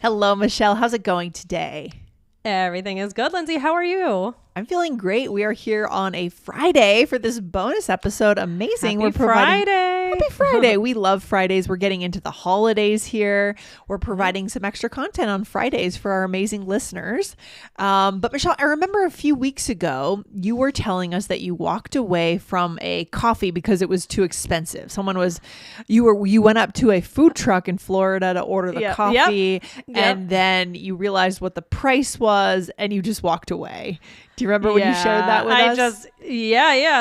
Hello, Michelle. How's it going today? Everything is good, Lindsay. How are you? I'm feeling great. We are here on a Friday for this bonus episode. Amazing. Happy Friday. Happy Friday. We love Fridays. We're getting into the holidays here. We're providing some extra content on Fridays for our amazing listeners. But Michelle, I remember a few weeks ago, you were telling us that you walked away from a coffee because it was too expensive. You went up to a food truck in Florida to order the coffee, and then you realized what the price was and you just walked away. Do you remember when you shared that with us?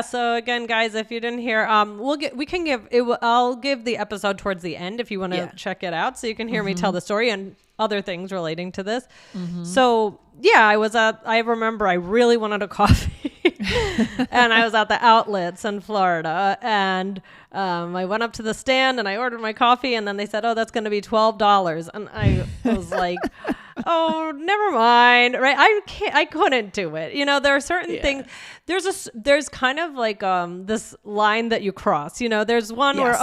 So again, guys, if you didn't hear, I'll give the episode towards the end if you want to check it out, so you can hear me tell the story and other things relating to this. So I remember I really wanted a coffee and I was at the outlets in Florida, and I went up to the stand and I ordered my coffee, and then they said, oh, that's going to be $12. And I was like, oh, never mind. Right. I couldn't do it. You know, there are certain things. There's kind of like this line that you cross, you know, there's one where,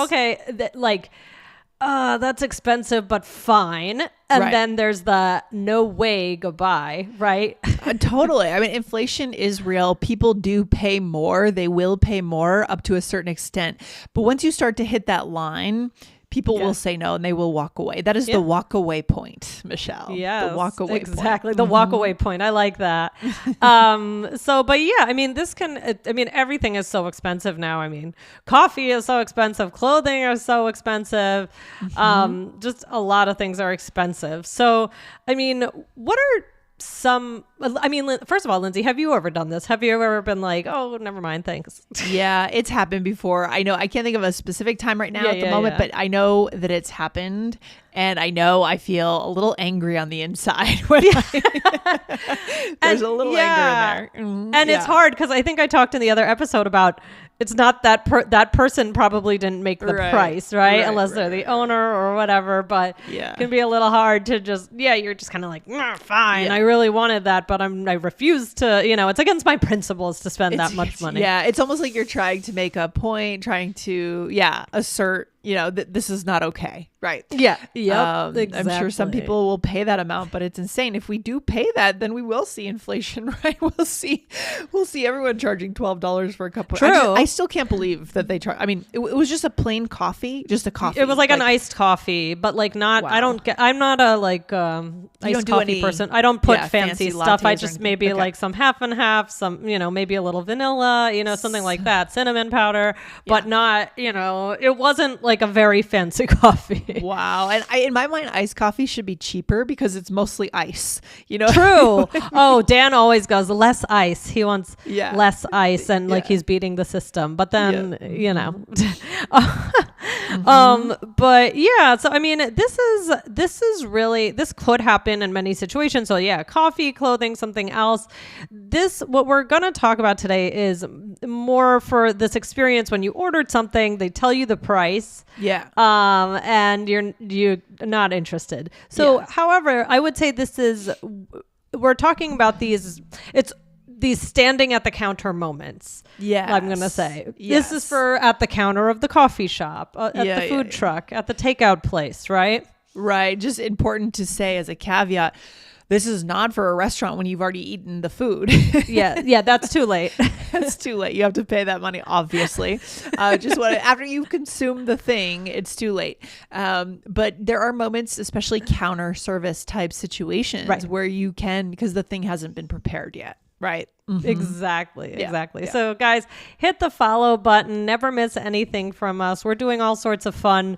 that's expensive, but fine. And then there's the no way, goodbye. Right. Totally. I mean, inflation is real. People do pay more. They will pay more up to a certain extent. But once you start to hit that line, people will say no and they will walk away. That is the walk away point, Michelle. Yeah, the walk away exactly. point. The walk away point. I like that. Everything is so expensive now. I mean, coffee is so expensive. Clothing is so expensive. Just a lot of things are expensive. So, I mean, first of all, Lindsay, have you ever done this? Have you ever been like, oh, never mind, thanks? Yeah, it's happened before. I know I can't think of a specific time right now at the moment, but I know that it's happened, and I know I feel a little angry on the inside when there's a little anger in there. And it's hard because I think I talked in the other episode about it's not that that person probably didn't make the price, right? Unless they're the owner or whatever. But it can be a little hard to just, you're just kind of like, fine. I really wanted that, but I refuse to, it's against my principles to spend that much money. Yeah. It's almost like you're trying to make a point, trying to, assert, that this is not okay. Right. Yeah. Yep. Exactly. I'm sure some people will pay that amount, but it's insane. If we do pay that, then we will see inflation, right? We'll see everyone charging $12 for a cup of True. I still can't believe that they charge. I mean, it was just a plain coffee, just a coffee. It was like an iced coffee, but like not, wow. I'm not a iced coffee person. I don't put fancy stuff. I just maybe like some half and half, some, maybe a little vanilla, something like that, cinnamon powder, but not, it wasn't like a very fancy coffee. Wow. And in my mind, iced coffee should be cheaper because it's mostly ice, True. Oh, Dan always goes less ice. He wants less ice, and like he's beating the system. But then, but yeah, so I mean, this could happen in many situations. So coffee, clothing, something else. What we're going to talk about today is more for this experience when you ordered something, they tell you the price. Yeah. And you're not interested. So, however, I would say we're talking about these standing at the counter moments. Yeah. I'm going to say this is for at the counter of the coffee shop, at the food truck, at the takeout place, right? Right. Just important to say as a caveat, this is not for a restaurant when you've already eaten the food. Yeah, that's too late. That's too late. You have to pay that money, obviously. After you consume the thing, it's too late. But there are moments, especially counter service type situations, where you can, because the thing hasn't been prepared yet. Right. Mm-hmm. Exactly. Yeah. So guys, hit the follow button. Never miss anything from us. We're doing all sorts of fun,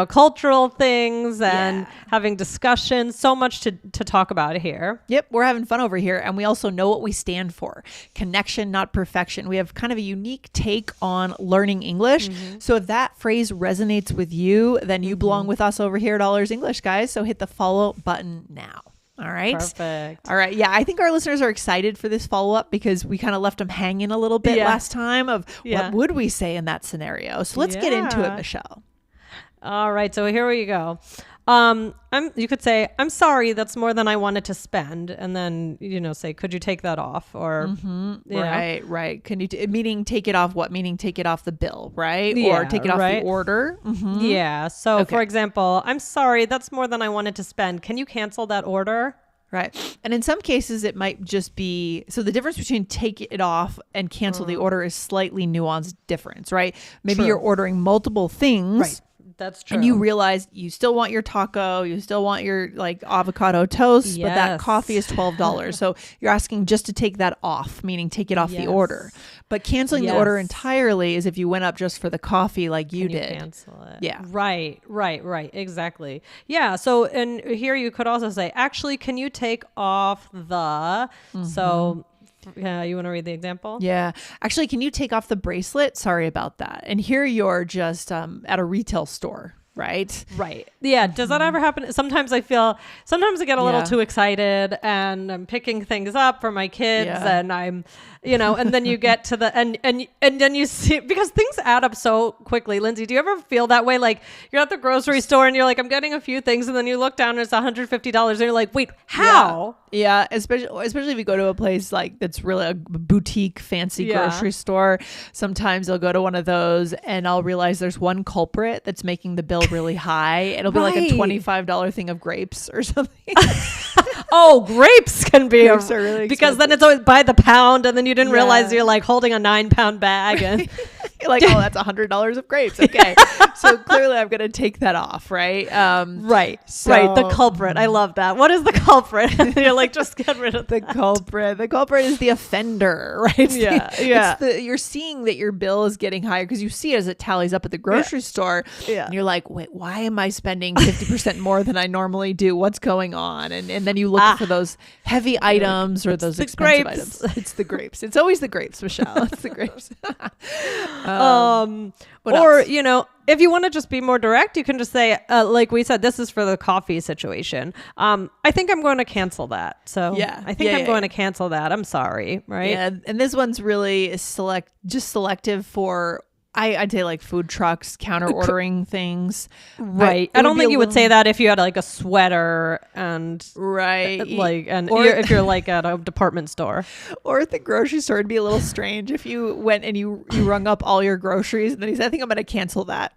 cultural things and having discussions. So much to talk about here. Yep. We're having fun over here. And we also know what we stand for. Connection, not perfection. We have kind of a unique take on learning English. Mm-hmm. So if that phrase resonates with you, then you belong with us over here at All Ears English, guys. So hit the follow button now. All right. Perfect. All right. Yeah. I think our listeners are excited for this follow-up because we kind of left them hanging a little bit last time of what would we say in that scenario. So let's get into it, Michelle. All right. So here we go. You could say, I'm sorry, that's more than I wanted to spend. And then, say, could you take that off? Or, Right. Can you, meaning take it off what? Meaning take it off the bill, right? Yeah, or take it off the order. Mm-hmm. Yeah. So for example, I'm sorry, that's more than I wanted to spend. Can you cancel that order? Right. And in some cases, it might just be, so the difference between take it off and cancel the order is slightly nuanced difference, right? Maybe you're ordering multiple things. Right. That's true. And you realize you still want your taco, you still want your avocado toast, but that coffee is $12. So you're asking just to take that off, meaning take it off the order. But canceling the order entirely is if you went up just for the coffee like you did. Cancel it. Yeah. Right. Exactly. Yeah. So, and here you could also say, actually, can you take off the, so... Yeah, you want to read the example? Yeah. Actually, can you take off the bracelet? Sorry about that. And here you're just at a retail store, right? Right. Yeah. Does that ever happen? Sometimes I get a little too excited and I'm picking things up for my kids and I'm, and then you get to the, and then you see, because things add up so quickly. Lindsay, do you ever feel that way? Like you're at the grocery store and you're like, I'm getting a few things. And then you look down and it's $150 and you're like, wait, how? Yeah. Especially if you go to a place like that's really a boutique fancy grocery store. Sometimes I'll go to one of those and I'll realize there's one culprit that's making the bill really high. It'll be like a $25 thing of grapes or something. Oh, grapes can be grapes are really because then it's always by the pound and then you didn't realize you're like holding a 9-pound bag and you're like, oh, that's $100 of grapes. Okay. So clearly I'm going to take that off. Right. Right. The culprit. I love that. What is the culprit? You're like, just get rid of the culprit. The culprit is the offender, right? Yeah. You're seeing that your bill is getting higher because you see it as it tallies up at the grocery store. Yeah. And you're like, wait, why am I spending 50% more than I normally do? What's going on? And then you look for those heavy items or those expensive items. It's the grapes. It's always the grapes, Michelle. It's the grapes. Or else? If you want to just be more direct, you can just say, like we said, this is for the coffee situation. I think I'm going to cancel that. So I think I'm going to cancel that. I'm sorry. Right. Yeah. And this one's really selective for, I'd say like food trucks, counter ordering things. Right. I don't think you would say that if you had like a sweater and if you're like at a department store. Or at the grocery store, it'd be a little strange if you went and you rung up all your groceries and then he said, I think I'm going to cancel that.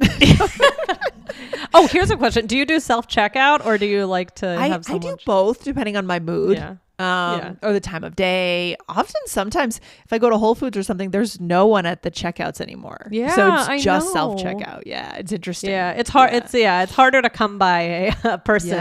Oh, here's a question. Do you do self-checkout or do you like to have someone? I do both depending on my mood. Or the time of day. Often, sometimes if I go to Whole Foods or something, there's no one at the checkouts anymore. Yeah, so it's just self-checkout. Yeah, it's interesting. Yeah, it's hard. It's harder to come by a person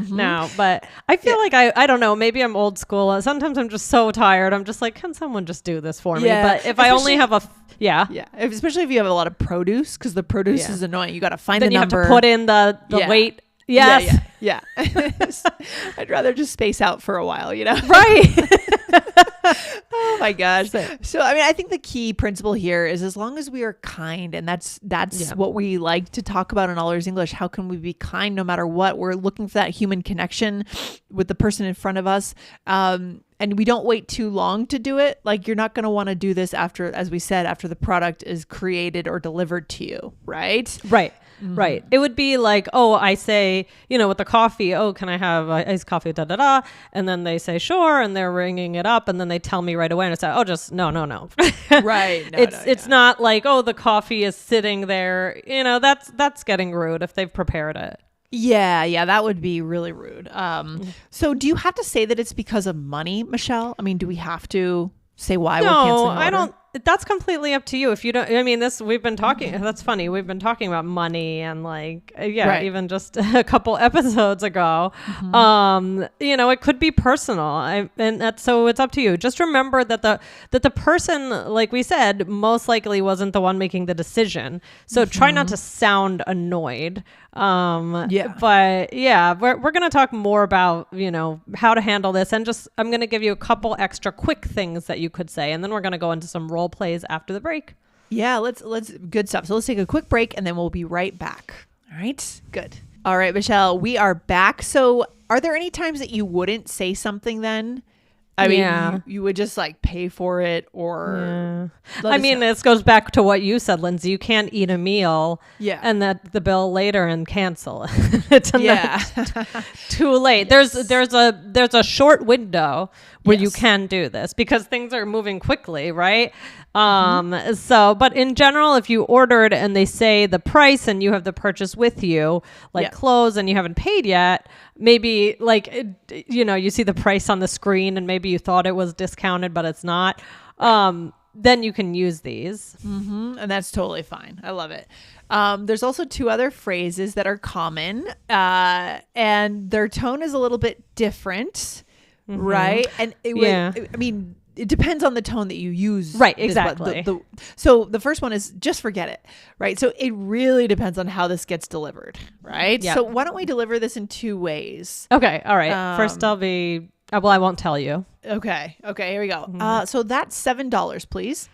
now. But I feel like I don't know. Maybe I'm old school. Sometimes I'm just so tired. I'm just like, can someone just do this for me? But if I only have especially if you have a lot of produce, because the produce is annoying. You got to find the number. Then you have to put in the weight. Yes. Yeah. I'd rather just space out for a while, Right. Oh my gosh. So, I mean, I think the key principle here is as long as we are kind, and that's what we like to talk about in All Ears English. How can we be kind no matter what? We're looking for that human connection with the person in front of us. And we don't wait too long to do it. Like you're not going to want to do this after, as we said, after the product is created or delivered to you. Right. Right. Mm-hmm. Right. It would be like, I say, with the coffee, can I have iced coffee, and then they say, sure. And they're ringing it up and then they tell me right away and I say, just no. Right. It's not like, the coffee is sitting there. That's getting rude if they've prepared it. Yeah, that would be really rude. So do you have to say that it's because of money, Michelle? I mean, do we have to say why we're canceling the order? I don't. That's completely up to you. If you don't, we've been talking, that's funny. We've been talking about money and even just a couple episodes ago, it could be personal. So it's up to you. Just remember that the person, like we said, most likely wasn't the one making the decision. So try not to sound annoyed. But we're going to talk more about, how to handle this and I'm going to give you a couple extra quick things that you could say. And then we're going to go into some role plays after the break. Yeah, let's good stuff. So let's take a quick break and then we'll be right back. All right, good. All right, Michelle, we are back. So are there any times that you wouldn't say something then? I mean, you would just like pay for it or. Yeah. I mean, this goes back to what you said, Lindsay. You can't eat a meal and that the bill later and cancel it. Too late. There's a short window where you can do this because things are moving quickly, right? So, but in general, if you ordered and they say the price and you have the purchase with you, like clothes and you haven't paid yet, maybe like, you see the price on the screen and maybe you thought it was discounted, but it's not. Then you can use these. And that's totally fine. I love it. There's also 2 other phrases that are common, and their tone is a little bit different, right? And it depends on the tone that you use. Right, exactly. So the first one is just forget it, right? So it really depends on how this gets delivered, right? Yep. So why don't we deliver this in 2 ways? Okay, all right. First I'll be, I won't tell you. Okay, here we go. So that's $7, please.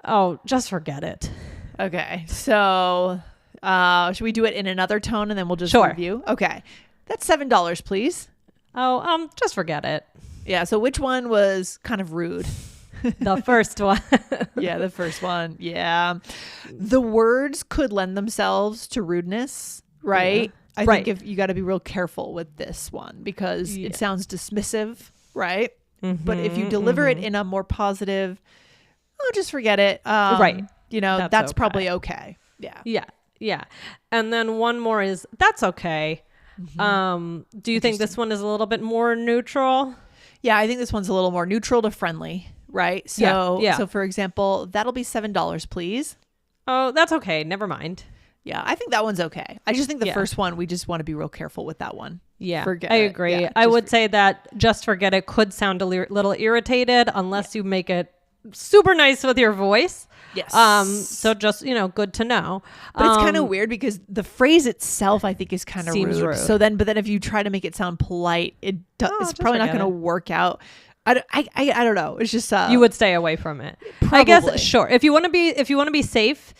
Oh, just forget it. Okay, so should we do it in another tone and then we'll just review? Okay, that's $7, please. Oh, just forget it. Yeah, so which one was kind of rude? The first one. Yeah, the first one. Yeah. The words could lend themselves to rudeness, right? Yeah. I think if you got to be real careful with this one because it sounds dismissive, right? But if you deliver it in a more positive, just forget it. Right. That's probably okay. Yeah. Yeah. Yeah. And then one more is that's okay. Do you think this one is a little bit more neutral? Yeah, I think this one's a little more neutral to friendly, right? So, so for example, that'll be $7, please. Oh, that's okay. Never mind. Yeah, I think that one's okay. I just think the first one, we just want to be real careful with that one. Yeah, I agree. Yeah, I would say that just forget it could sound a little irritated unless you make it super nice with your voice. Yes. So just, good to know. But it's kind of weird because the phrase itself, I think, is kind of rude. So then, but then if you try to make it sound polite, it's probably not going to work out. I don't know. It's just you would stay away from it. Probably. I guess sure. If you want to be safe,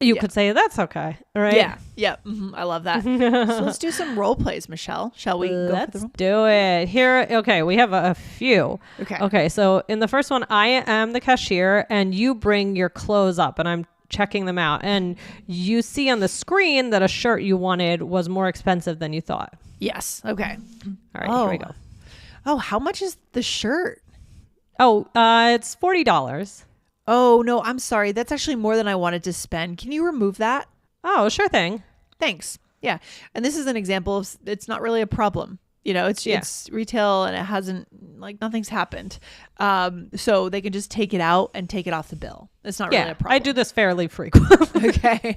you could say that's okay, right? Yeah. I love that. So let's do some role plays, Michelle. Shall we? Let's do it here. Okay, we have a few. Okay. So in the first one, I am the cashier, and you bring your clothes up, and I'm checking them out, and you see on the screen that a shirt you wanted was more expensive than you thought. Yes. Okay. All right. Here we go. Oh, how much is the shirt? Oh, it's $40. Oh, no, I'm sorry. That's actually more than I wanted to spend. Can you remove that? Oh, sure thing. Thanks. Yeah. And this is an example of it's not really a problem. It's retail and it hasn't, nothing's happened. So they can just take it out and take it off the bill. It's not really a problem. I do this fairly frequently. Okay.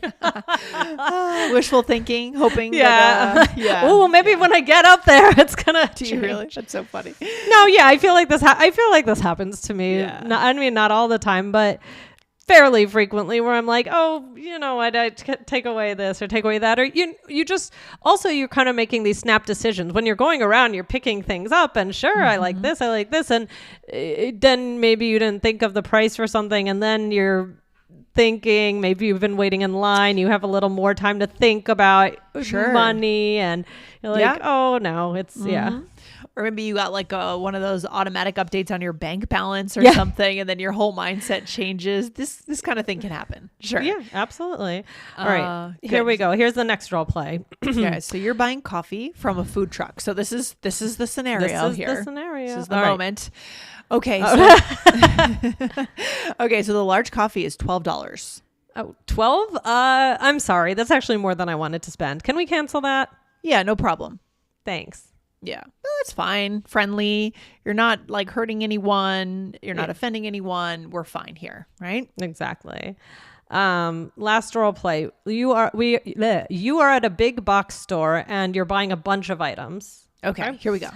Wishful thinking, hoping. Oh, maybe when I get up there, it's going to change. Really? That's so funny. No, I feel like this happens to me. Yeah. Not all the time, but fairly frequently where I'm like, I take away this or take away that, or you just also you're kind of making these snap decisions when you're going around, you're picking things up and I like this, and then maybe you didn't think of the price for something, and then you're thinking maybe you've been waiting in line, you have a little more time to think about money, and you're like, oh no, it's Or maybe you got one of those automatic updates on your bank balance or something, and then your whole mindset changes. This kind of thing can happen. Sure. Yeah, absolutely. All right. Here we go. Here's the next role play. Okay, so you're buying coffee from a food truck. So this is the scenario here. This is the scenario. This is the moment. Okay. So okay, so the large coffee is $12. Oh, 12? I'm sorry. That's actually more than I wanted to spend. Can we cancel that? Yeah, no problem. Thanks. Yeah, no, it's fine. Friendly. You're not hurting anyone. You're not offending anyone. We're fine here, right? Exactly. Last role play. You are at a big box store and you're buying a bunch of items. Okay. Here we go.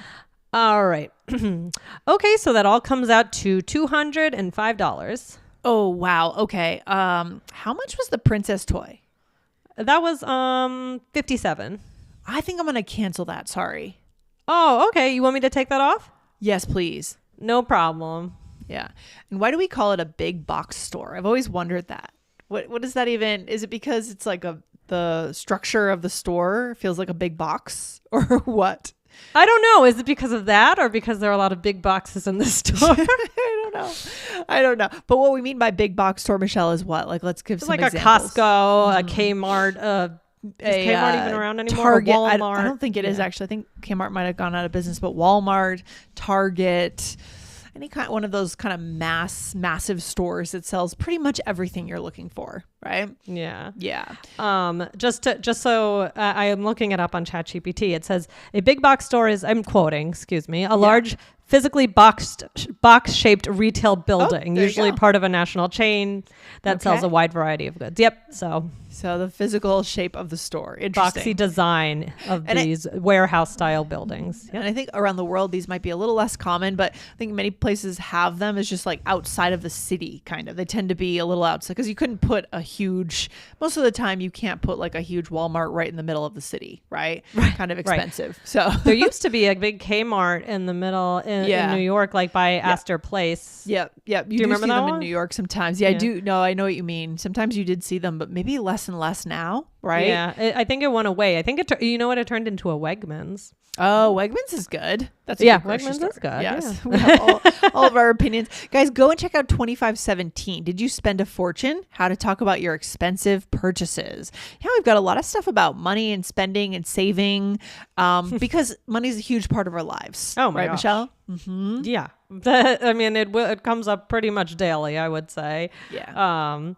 All right. Okay, so that all comes out to $205. Oh wow. Okay. How much was the princess toy? That was $57. I think I'm gonna cancel that. Sorry. Oh, okay. You want me to take that off? Yes, please. No problem. Yeah. And why do we call it a big box store? I've always wondered that. What is that even? Is it because it's the structure of the store feels like a big box or what? I don't know. Is it because of that or because there are a lot of big boxes in this store? I don't know. But what we mean by big box store, Michelle, is what? Like, let's give It's some like examples. a Costco, a Kmart, is Kmart even around anymore? Target. Walmart. I don't think it is actually. I think Kmart might have gone out of business, but Walmart, Target, any kind, one of those kind of massive stores that sells pretty much everything you're looking for, right? Yeah. Yeah. Just so I am looking it up on ChatGPT. It says a big box store is, I'm quoting, excuse me, a large physically box-shaped retail building, usually part of a national chain that sells a wide variety of goods. Yep. So the physical shape of the store. Interesting. Boxy design of these warehouse-style buildings. Yep. And I think around the world, these might be a little less common, but I think many places have them as just like outside of the city, kind of. They tend to be a little outside because you couldn't put most of the time, you can't put like a huge Walmart right in the middle of the city, right? Kind of expensive. Right. So there used to be a big Kmart in the middle in New York, like by Astor Place. Yep. You do remember see that them one? in New York sometimes. Yeah, I do. No, I know what you mean. Sometimes you did see them, but maybe less and less now, right? Yeah, I think it went away. I think you know what? It turned into a Wegmans. Oh, Wegmans is good. That's Wegmans is good. Yes, we have all of our opinions. Guys, go and check out 2517. Did you spend a fortune? How to talk about your expensive purchases. Yeah, we've got a lot of stuff about money and spending and saving, because money is a huge part of our lives. Oh my right, gosh. Michelle? Mm-hmm. Yeah. I mean, it comes up pretty much daily, I would say. Yeah.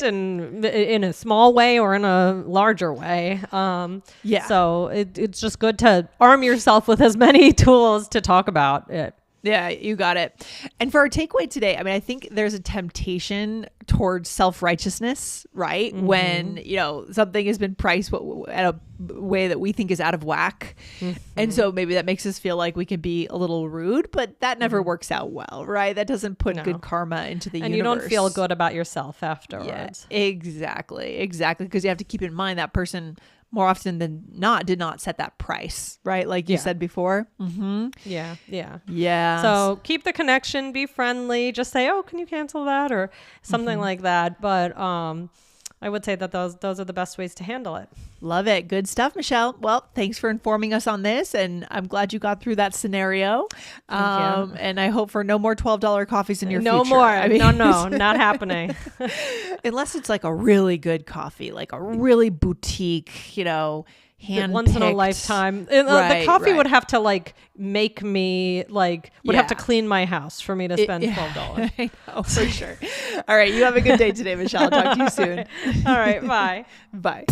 In a small way or in a larger way. So it's just good to arm yourself with as many tools to talk about it. Yeah, you got it. And for our takeaway today, I mean, I think there's a temptation towards self-righteousness, right? Mm-hmm. When, something has been priced at a way that we think is out of whack. Mm-hmm. And so maybe that makes us feel like we can be a little rude, but that never works out well, right? That doesn't put good karma into the universe. And you don't feel good about yourself afterwards. Yeah, exactly. Because you have to keep in mind that person more often than not did not set that price, right? Like you said before. Mm-hmm. Yeah. So keep the connection, be friendly, just say, oh, can you cancel that? Or something like that. But I would say that those are the best ways to handle it. Love it. Good stuff, Michelle. Well, thanks for informing us on this. And I'm glad you got through that scenario. Thank you. And I hope for no more $12 coffees in your future. No more. I mean, no, not happening. Unless it's like a really good coffee, like a really boutique, hand once in a lifetime. The coffee would have to make me have to clean my house for me to spend $12. I know, for sure. All right. You have a good day today, Michelle. I'll talk to you soon. All right. Bye. Bye.